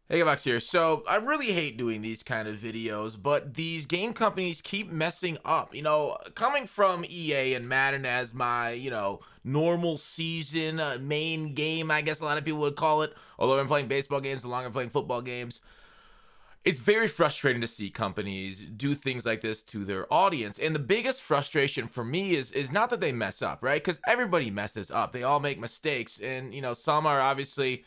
Hey, Gutfoxx here. So I really hate doing these kind of videos, but these game companies keep messing up. Coming from EA and Madden as my, normal season main game, I guess a lot of people would call it. Although I'm playing baseball games, along I'm playing football games. It's very frustrating to see companies do things like this to their audience. And the biggest frustration for me is not that they mess up, right? Because everybody messes up. They all make mistakes. And, some are obviously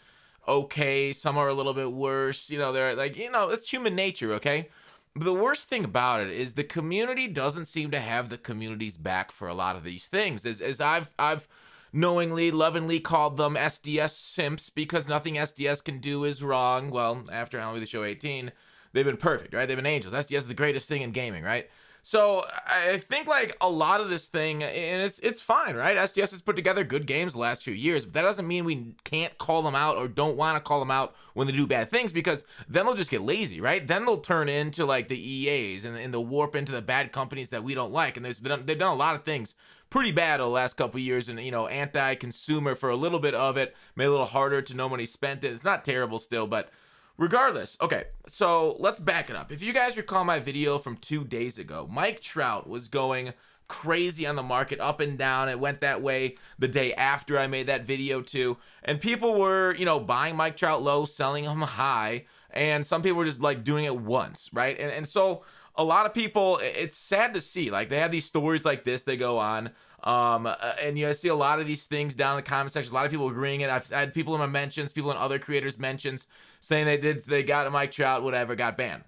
okay, some are a little bit worse. They're like, it's human nature, okay? But the worst thing about it is the community doesn't seem to have the community's back for a lot of these things. As I've knowingly, lovingly called them SDS simps because nothing SDS can do is wrong. Well, after MLB The Show 18, they've been perfect, right? They've been angels. SDS is the greatest thing in gaming, right? So I think like a lot of this thing, and it's fine, right? SDS has put together good games the last few years, but that doesn't mean we can't call them out or don't want to call them out when they do bad things, because then they'll just get lazy, right? Then they'll turn into like the EAs and they'll warp into the bad companies that we don't like. And they've done a lot of things pretty bad over the last couple of years, and anti-consumer for a little bit of it, made it a little harder to know money spent it. It's not terrible still, but regardless, okay, so let's back it up. If you guys recall my video from 2 days ago, Mike Trout was going crazy on the market, up and down. It went that way the day after I made that video too. And people were, buying Mike Trout low, selling him high. And some people were just like doing it once, right? And so a lot of people, it's sad to see, like they have these stories like this, they go on. And I see a lot of these things down in the comment section. A lot of people agreeing it. I've had people in my mentions, people in other creators' mentions saying they got a Mike Trout, whatever, got banned.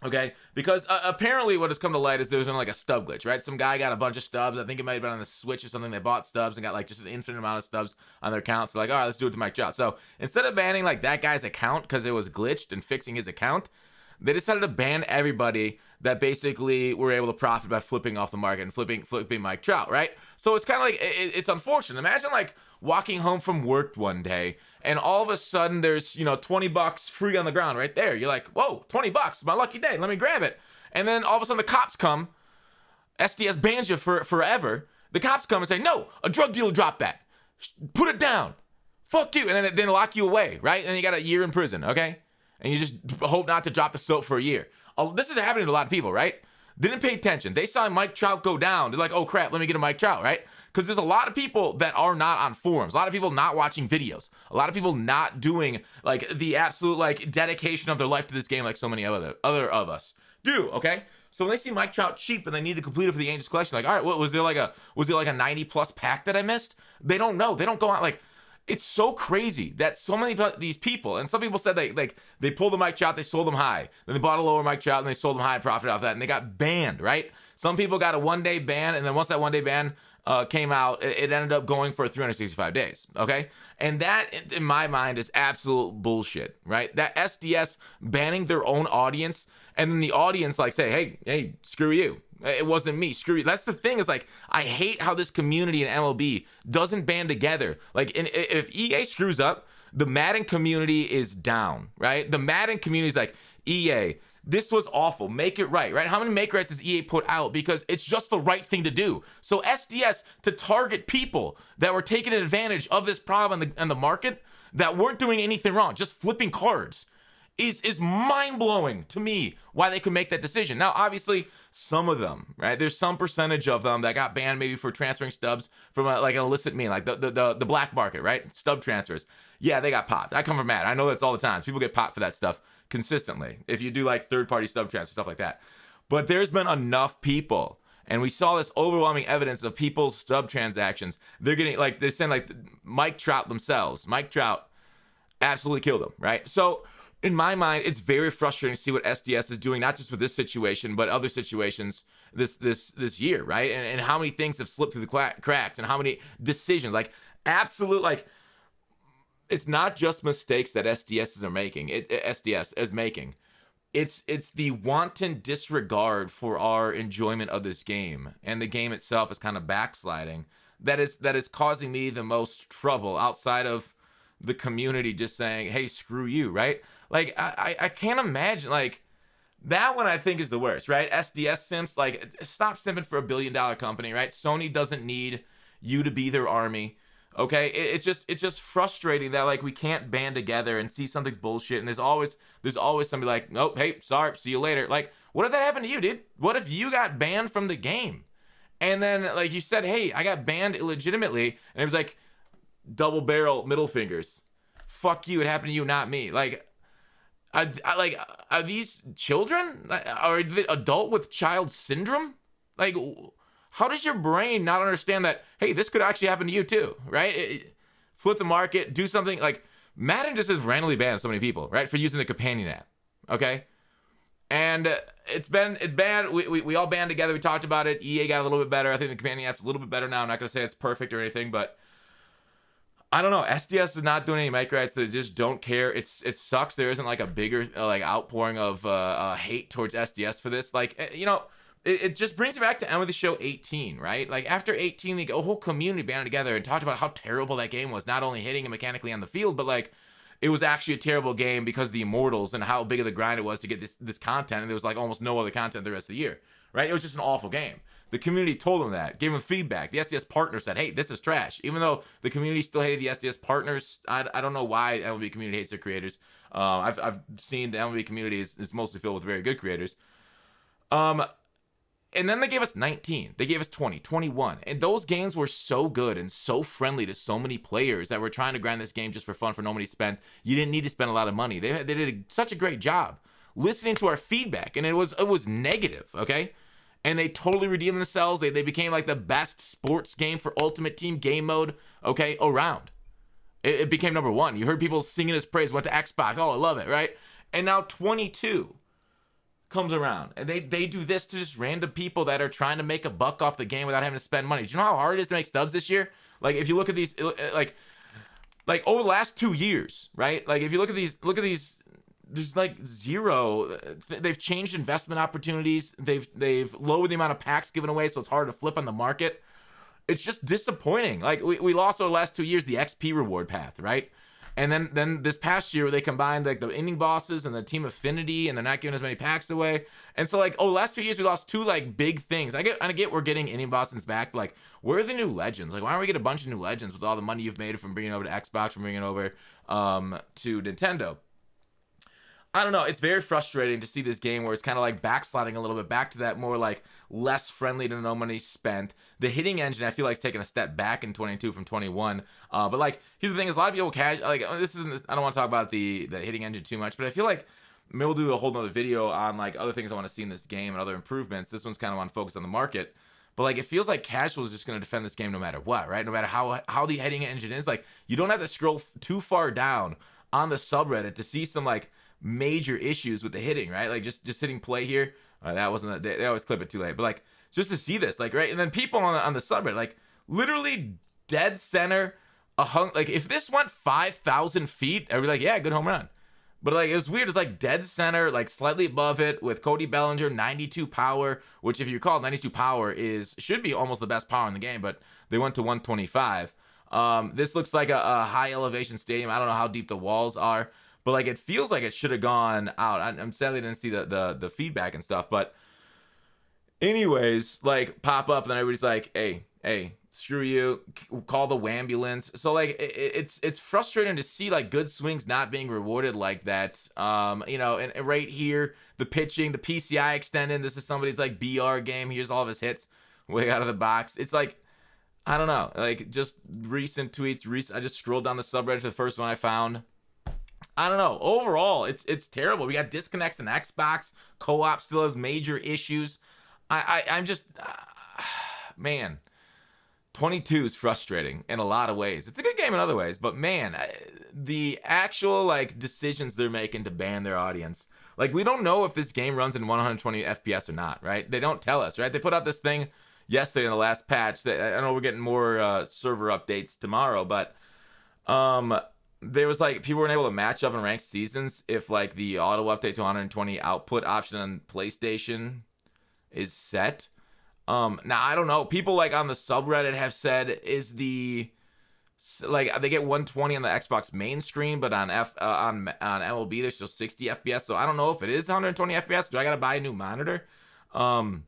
Okay, because apparently what has come to light is there's been like a stub glitch, right? Some guy got a bunch of stubs. I think it might have been on the Switch or something. They bought stubs and got like just an infinite amount of stubs on their accounts. So like, all right, let's do it to Mike Trout. So instead of banning like that guy's account because it was glitched and fixing his account, they decided to ban everybody that basically were able to profit by flipping off the market and flipping Mike Trout, right? So it's kind of like, it's unfortunate. Imagine like walking home from work one day and all of a sudden there's, $20 free on the ground right there. You're like, whoa, $20, my lucky day, let me grab it. And then all of a sudden the cops come, SDS bans you for forever. The cops come and say, no, a drug dealer dropped that. Put it down. Fuck you. And then lock you away, right? And you got a year in prison, okay? And you just hope not to drop the soap for a year. This is happening to a lot of people, right? Didn't pay attention. They saw Mike Trout go down. They're like, oh crap, let me get a Mike Trout, right? Because there's a lot of people that are not on forums. A lot of people not watching videos. A lot of people not doing like the absolute like dedication of their life to this game like so many other of us do, okay? So when they see Mike Trout cheap and they need to complete it for the Angels collection, like, all right, what was there like a 90 plus pack that I missed? They don't know. They don't go out like, it's so crazy that so many of these people, and some people said they pulled the Mike Trout, they sold them high. Then they bought a lower Mike Trout and they sold them high and profited off that, and they got banned, right? Some people got a 1 day ban, and then once that 1 day ban came out, it ended up going for 365 days, okay? And that, in my mind, is absolute bullshit, right? That SDS banning their own audience, and then the audience like say, hey, screw you. It wasn't me. Screw you. That's the thing, is like, I hate how this community in MLB doesn't band together. Like, if EA screws up, the Madden community is down, right? The Madden community is like, EA, this was awful. Make it right, right? How many make rights does EA put out? Because it's just the right thing to do. So SDS, to target people that were taking advantage of this problem in the market that weren't doing anything wrong, just flipping cards, is mind-blowing to me why they could make that decision. Now, obviously, some of them, right? There's some percentage of them that got banned maybe for transferring stubs from like an illicit mean, like the black market, right? Stub transfers. Yeah, they got popped. I come from Matt. I know that's all the time. People get popped for that stuff consistently. If you do like third-party stub transfer, stuff like that. But there's been enough people, and we saw this overwhelming evidence of people's stub transactions. They're getting like, they send like Mike Trout themselves. Mike Trout absolutely killed them, right? So in my mind, it's very frustrating to see what SDS is doing, not just with this situation, but other situations this year, right? And how many things have slipped through the cracks, and how many decisions, like absolute, like, it's not just mistakes that SDS are making. SDS is making. It's the wanton disregard for our enjoyment of this game, and the game itself is kind of backsliding. That is causing me the most trouble, outside of the community just saying, hey, screw you, right? Like, I can't imagine, like, that one I think is the worst, right? SDS simps, like, stop simping for $1 billion company, right? Sony doesn't need you to be their army. Okay, it's just frustrating that like we can't band together and see something's bullshit, and there's always somebody like, nope, hey, sorry, see you later. Like, what if that happened to you, dude? What if you got banned from the game, and then like you said, hey, I got banned illegitimately, and it was like double barrel middle fingers. Fuck you, it happened to you, not me. Like, are these children? Are they adult with child syndrome? Like, how does your brain not understand that, hey, this could actually happen to you too, right? Flip the market, do something. Like, Madden just has randomly banned so many people, right, for using the companion app, okay? And it's banned. We all banned together. We talked about it. EA got a little bit better. I think the companion app's a little bit better now. I'm not going to say it's perfect or anything, but I don't know. SDS is not doing any mic rights. They just don't care. It sucks. There isn't like a bigger like outpouring of hate towards SDS for this. Like, you know, it just brings me back to MLB The Show 18, right? Like, after 18, the whole community banded together and talked about how terrible that game was. Not only hitting it mechanically on the field, but like, it was actually a terrible game because of the Immortals and how big of the grind it was to get this content. And there was like almost no other content the rest of the year, right? It was just an awful game. The community told them that, gave them feedback. The SDS partner said, hey, this is trash. Even though the community still hated the SDS partners, I don't know why MLB community hates their creators. I've seen the MLB community is mostly filled with very good creators. And then they gave us 19. They gave us 20, 21. And those games were so good and so friendly to so many players that were trying to grind this game just for fun, for no money spent. You didn't need to spend a lot of money. They did such a great job listening to our feedback, and it was negative, okay? And they totally redeemed themselves. They became like the best sports game for Ultimate Team game mode, okay, around. It became number one. You heard people singing his praise, went to Xbox. Oh, I love it, right? And now 22 comes around, and they do this to just random people that are trying to make a buck off the game without having to spend money. Do you know how hard it is to make stubs this year? Like, if you look at these, like over the last 2 years, right? Like, if you look at these, there's like zero. They've changed investment opportunities. They've lowered the amount of packs given away, so it's harder to flip on the market. It's just disappointing. Like, we lost over the last 2 years the XP reward path, right? And then this past year, they combined like the inning bosses and the team affinity, and they're not giving as many packs away. And so like, the last 2 years we lost two like big things. I get we're getting inning bosses back, but like, where are the new legends? Like, why don't we get a bunch of new legends with all the money you've made from bringing it over to Xbox, from bringing it over to Nintendo? I don't know. It's very frustrating to see this game where it's kind of like backsliding a little bit back to that more like less friendly to no money spent. The hitting engine, I feel like, is taking a step back in 22 from 21. But like, here's the thing: is a lot of people like this isn't. I don't want to talk about the hitting engine too much, but I feel like maybe we'll do a whole nother video on like other things I want to see in this game and other improvements. This one's kind of on focus on the market. But like, it feels like casual is just going to defend this game no matter what, right? No matter how the hitting engine is. Like, you don't have to scroll too far down on the subreddit to see some like major issues with the hitting, right? Like, just hitting play here. That wasn't. They always clip it too late, but like, just to see this, like, right? And then people on the subreddit, like, literally dead center, like, if this went 5,000 feet, I'd be like, yeah, good home run. But like, it was weird. It's like dead center, like slightly above it, with Cody Bellinger, 92 power, which if you recall, 92 power should be almost the best power in the game, but they went to 125. This looks like a high elevation stadium. I don't know how deep the walls are, but like, it feels like it should have gone out. I'm sadly didn't see the feedback and stuff, but anyways, like, pop up and then everybody's like, hey, screw you, call the wambulance. So like, it's frustrating to see like good swings not being rewarded like that. You know, and right here, the pitching, the PCI extended. This is somebody's like BR game. Here's all of his hits way out of the box. It's like, I don't know, like, just recent tweets. I just scrolled down the subreddit to the first one I found. I don't know. Overall, it's terrible. We got disconnects in Xbox. Co-op still has major issues. I'm just, man, 22 is frustrating in a lot of ways. It's a good game in other ways, but man, the actual like decisions they're making to ban their audience. Like, we don't know if this game runs in 120 FPS or not, right? They don't tell us, right? They put out this thing yesterday in the last patch. I know we're getting more server updates tomorrow, but there was like, people weren't able to match up in ranked seasons if like the auto update to 120 output option on PlayStation is set. Now I don't know. People like on the subreddit have said is like, they get 120 on the Xbox main screen, but on MLB there's still 60 FPS. So I don't know if it is 120 FPS. Do I gotta buy a new monitor? I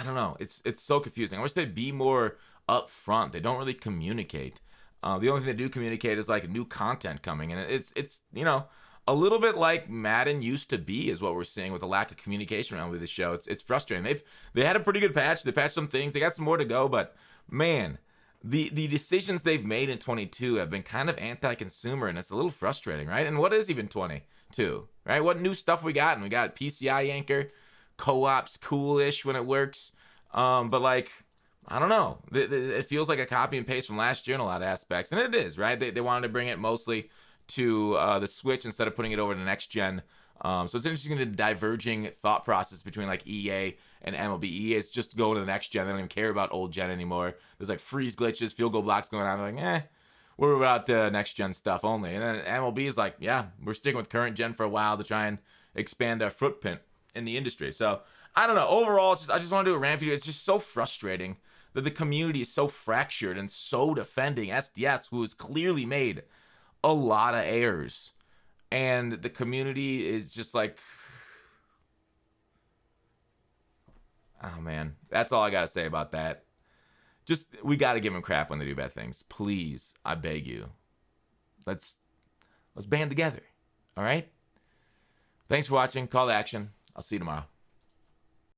don't know. It's so confusing. I wish they'd be more upfront. They don't really communicate. The only thing they do communicate is like new content coming, and it's a little bit like Madden used to be, is what we're seeing with the lack of communication around with the show. It's frustrating. They had a pretty good patch. They patched some things. They got some more to go, but man, the decisions they've made in 22 have been kind of anti-consumer, and it's a little frustrating, right? And what is even 22, right? What new stuff we got? And we got PCI anchor, co-op's coolish when it works, but like, I don't know. It feels like a copy and paste from last year in a lot of aspects, and it is, right? They wanted to bring it mostly to the Switch instead of putting it over to next gen. So it's interesting, the diverging thought process between like EA and MLB. EA is just going to the next gen. They don't even care about old gen anymore. There's like freeze glitches, field goal blocks going on. They're like, we're about the next gen stuff only. And then MLB is like, yeah, we're sticking with current gen for a while to try and expand our footprint in the industry. So I don't know. Overall, I just want to do a rant video. It's just so frustrating that the community is so fractured and so defending SDS, who has clearly made a lot of errors. And the community is just like, oh man, that's all I got to say about that. Just, we got to give them crap when they do bad things. Please, I beg you. Let's band together. All right? Thanks for watching. Call to action. I'll see you tomorrow.